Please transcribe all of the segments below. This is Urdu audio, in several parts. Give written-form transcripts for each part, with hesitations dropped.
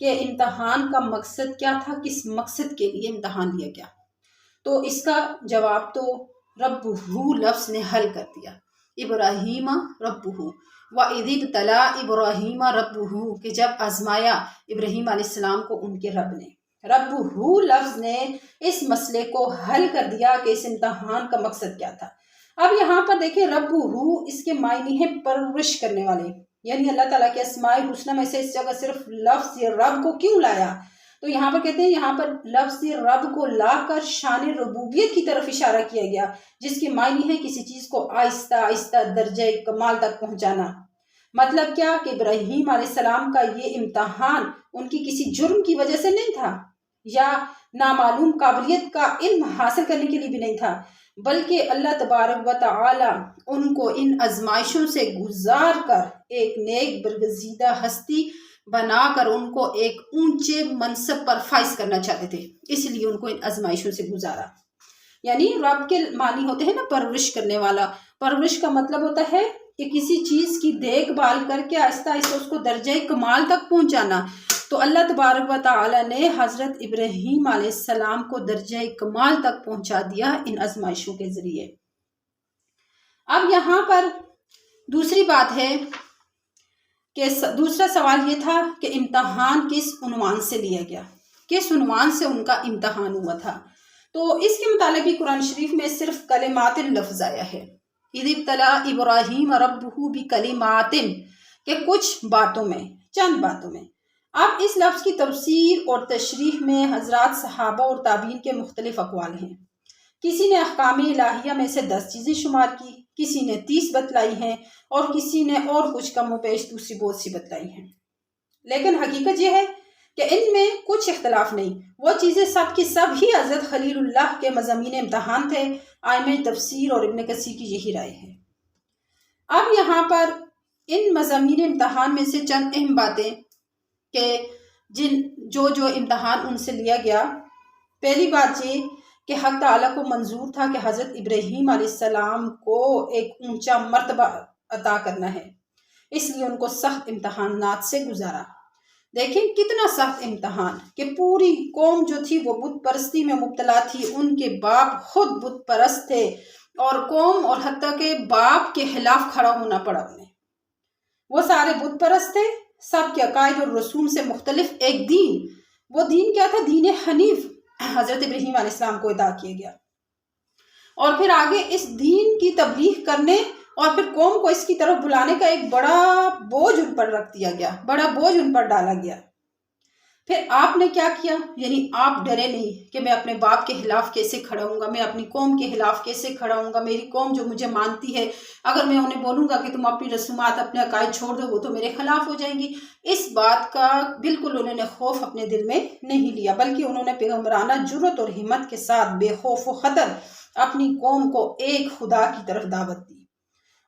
کہ امتحان کا مقصد کیا تھا، کس مقصد کے لیے امتحان لیا گیا؟ تو اس کا جواب تو ربہ لفظ نے حل کر دیا، ابراہیم ربہ وَإِذِ ابْتَلَىٰ ابراہیم ربہ، کہ جب آزمایا ابراہیم علیہ السلام کو ان کے رب نے، ربہ لفظ نے اس مسئلے کو حل کر دیا کہ اس امتحان کا مقصد کیا تھا۔ اب یہاں پر دیکھیں ربہ اس کے معنی ہے پرورش کرنے والے، یعنی اللہ تعالیٰ کے اسماء الحسنی میں سے اس جگہ صرف لفظ رب کو کیوں لایا؟ تو یہاں پر کہتے ہیں یہاں پر لفظ رب کو لا کر شان ربوبیت کی طرف اشارہ کیا گیا، جس کے معنی ہے کسی چیز کو آہستہ آہستہ درجہ کمال تک پہنچانا۔ مطلب کیا کہ ابراہیم علیہ السلام کا یہ امتحان ان کی کسی جرم کی وجہ سے نہیں تھا، یا نامعلوم قابلیت کا علم حاصل کرنے کے لیے بھی نہیں تھا، بلکہ اللہ تبارک و تعالی ان کو ان آزمائشوں سے گزار کر ایک نیک برگزیدہ ہستی بنا کر ان کو ایک اونچے منصب پر فائز کرنا چاہتے تھے، اس لیے ان کو ان آزمائشوں سے گزارا۔ یعنی رب کے معنی ہوتے ہیں نا پرورش کرنے والا، پرورش کا مطلب ہوتا ہے کہ کسی چیز کی دیکھ بھال کر کے آہستہ آہستہ اس کو درجہ کمال تک پہنچانا۔ تو اللہ تبارک و تعالی نے حضرت ابراہیم علیہ السلام کو درجہ کمال تک پہنچا دیا ان آزمائشوں کے ذریعے۔ اب یہاں پر دوسری بات ہے کہ دوسرا سوال یہ تھا کہ امتحان کس عنوان سے لیا گیا، کس عنوان سے ان کا امتحان ہوا تھا؟ تو اس کے متعلق بھی قرآن شریف میں صرف کلمات لفظ آیا ہے، اِذِ ابْتَلَىٰ ابراہیم ربہ بکلمات، کہ کچھ باتوں میں، چند باتوں میں۔ اب اس لفظ کی تفسیر اور تشریح میں حضرات صحابہ اور تابعین کے مختلف اقوال ہیں۔ کسی نے احکام الہیہ میں سے 10 چیزیں شمار کی، کسی نے 30 بتلائی ہیں، اور کسی نے اور کچھ کم و بیش دوسری بہت سی بتلائی ہیں۔ لیکن حقیقت یہ ہے کہ ان میں کچھ اختلاف نہیں، وہ چیزیں سب کی سب ہی حضرت خلیل اللہ کے مضامین امتحان تھے۔ ائمہ تفسیر اور ابن کثیر کی یہی رائے ہے۔ اب یہاں پر ان مضامین امتحان میں سے چند اہم باتیں کہ جو امتحان ان سے لیا گیا۔ پہلی بات یہ کہ حق تعالیٰ کو منظور تھا کہ حضرت ابراہیم علیہ السلام کو ایک اونچا مرتبہ عطا کرنا ہے، اس لیے ان کو سخت امتحانات سے گزارا۔ دیکھیں کتنا سخت امتحان کہ پوری قوم جو تھی وہ بت پرستی میں مبتلا تھی، ان کے باپ خود بت پرست تھے، اور قوم اور حتیٰ کہ باپ کے خلاف کھڑا ہونا پڑا انہیں۔ وہ سارے بت پرست تھے، سب کے عقائد اور رسوم سے مختلف ایک دین، وہ دین کیا تھا؟ دین حنیف حضرت ابراہیم علیہ السلام کو عطا کیا گیا، اور پھر آگے اس دین کی تبلیغ کرنے اور پھر قوم کو اس کی طرف بلانے کا ایک بڑا بوجھ ان پر رکھ دیا گیا، بڑا بوجھ ان پر ڈالا گیا۔ پھر آپ نے کیا کیا؟ یعنی آپ ڈرے نہیں کہ میں اپنے باپ کے خلاف کیسے کھڑا ہوں گا، میں اپنی قوم کے خلاف کیسے کھڑا ہوں گا، میری قوم جو مجھے مانتی ہے، اگر میں انہیں بولوں گا کہ تم اپنی رسومات اپنے عقائد چھوڑ دو، وہ تو میرے خلاف ہو جائیں گی۔ اس بات کا بالکل انہوں نے خوف اپنے دل میں نہیں لیا، بلکہ انہوں نے پیغمبرانہ جرأت اور ہمت کے ساتھ بے خوف و خطر اپنی قوم کو ایک خدا کی طرف دعوت دی،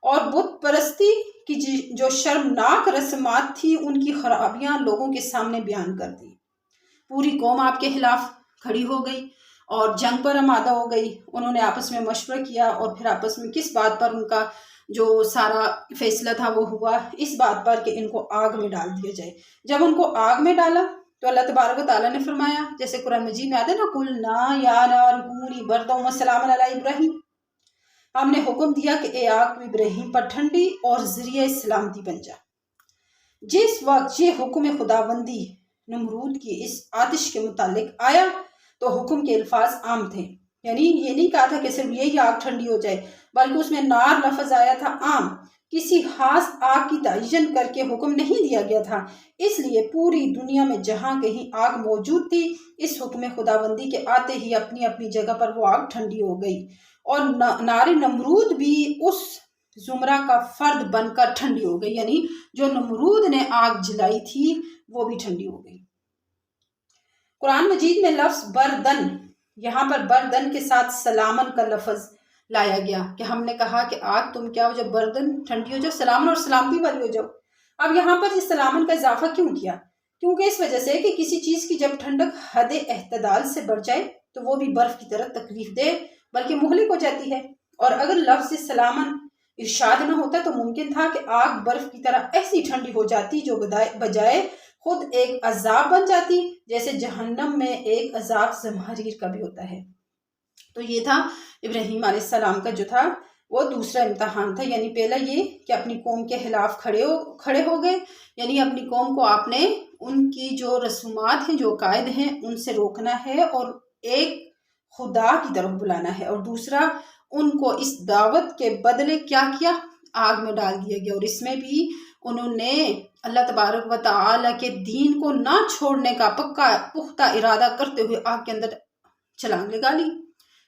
اور بت پرستی کی جو شرمناک رسمات تھی ان کی خرابیاں لوگوں کے سامنے بیان کر دی۔ پوری قوم آپ کے خلاف کھڑی ہو گئی اور جنگ پر آمادہ ہو گئی۔ انہوں نے آپس میں مشورہ کیا، اور پھر آپس میں کس بات پر ان کا جو سارا فیصلہ تھا وہ ہوا، اس بات پر کہ ان کو آگ میں ڈال دیا جائے۔ جب ان کو آگ میں ڈالا تو اللہ تبارک و تعالیٰ نے فرمایا، جیسے قرآن مجید میں آتا ہے نا، قُلْنَا يَا نَارُ كُونِي بَرْدًا وَسَلَامًا عَلَىٰ إِبْرَاهِيمَ، ہم نے حکم دیا کہ اے آگ ابراہیم پر ٹھنڈی اور ذریعہ سلامتی بن جا۔ جس وقت یہ حکم خداوندی نمرود کی اس آتش کے متعلق آیا تو حکم کے الفاظ عام تھے، یعنی یہ نہیں کہا تھا کہ صرف یہی آگ ٹھنڈی ہو جائے، بلکہ اس میں نار لفظ آیا تھا عام، کسی خاص آگ کی تعین کر کے حکم نہیں دیا گیا تھا۔ اس لیے پوری دنیا میں جہاں کہیں آگ موجود تھی، اس حکم خداوندی کے آتے ہی اپنی اپنی جگہ پر وہ آگ ٹھنڈی ہو گئی، اور نار نمرود بھی اس زمرہ کا فرد بن کر ٹھنڈی ہو گئی، یعنی جو نمرود نے آگ جلائی تھی وہ بھی ٹھنڈی ہو گئی۔ قرآن مجید میں لفظ بردن، یہاں پر بردن کے ساتھ سلامن کا لفظ لایا گیا کہ ہم نے کہا کہ آگ تم کیا ہو جاؤ، بردن ٹھنڈی ہو جاؤ، سلامن اور سلامتی والی ہو جاؤ۔ اب یہاں پر اس سلامن کا اضافہ کیوں کیا؟ کیونکہ اس وجہ سے کہ کسی چیز کی جب ٹھنڈک حد اعتدال سے بڑھ جائے تو وہ بھی برف کی طرح تکلیف دے بلکہ مہلک ہو جاتی ہے، اور اگر لفظ سلامن ارشاد نہ ہوتا تو ممکن تھا کہ آگ برف کی طرح ایسی ٹھنڈی ہو جاتی جو بجائے خود ایک عذاب بن جاتی، جیسے جہنم میں ایک عذاب زمہریر کا بھی ہوتا ہے۔ تو یہ تھا ابراہیم علیہ السلام کا جو تھا وہ دوسرا امتحان تھا، یعنی پہلا یہ کہ اپنی قوم کے خلاف کھڑے ہو گئے، یعنی اپنی قوم کو آپ نے ان کی جو رسومات ہیں، جو قائد ہیں، ان سے روکنا ہے اور ایک خدا کی طرف بلانا ہے، اور دوسرا ان کو اس دعوت کے بدلے کیا کیا، آگ میں ڈال دیا گیا، اور اس میں بھی انہوں نے اللہ تبارک و تعالی کے دین کو نہ چھوڑنے کا پختہ ارادہ کرتے ہوئے آگ کے اندر چھلانگ لگا لی۔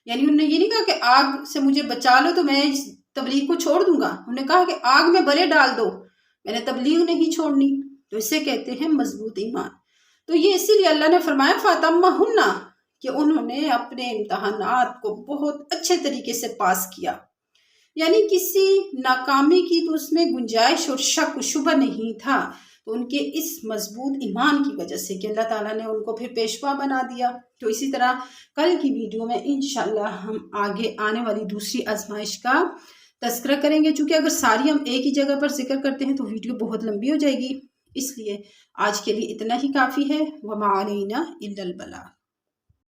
یعنی انہوں نے یہ نہیں کہا کہ آگ سے مجھے بچا لو تو میں اس تبلیغ کو چھوڑ دوں گا، انہوں نے کہا کہ آگ میں بھلے ڈال دو، میں نے تبلیغ نہیں چھوڑنی۔ تو اسے کہتے ہیں مضبوط ایمان۔ تو یہ اسی لیے اللہ نے فرمایا فَأَتَمَّهُنَّ، کہ انہوں نے اپنے امتحانات کو بہت اچھے طریقے سے پاس کیا، یعنی کسی ناکامی کی تو اس میں گنجائش اور شک و شبہ نہیں تھا۔ تو ان کے اس مضبوط ایمان کی وجہ سے کہ اللہ تعالیٰ نے ان کو پھر پیشوا بنا دیا۔ تو اسی طرح کل کی ویڈیو میں انشاءاللہ ہم آگے آنے والی دوسری آزمائش کا تذکرہ کریں گے، چونکہ اگر ساری ہم ایک ہی جگہ پر ذکر کرتے ہیں تو ویڈیو بہت لمبی ہو جائے گی، اس لیے آج کے لیے اتنا ہی کافی ہے۔ وَمَا عَلَيْنَا إِلَّا الْبَلَاغُ۔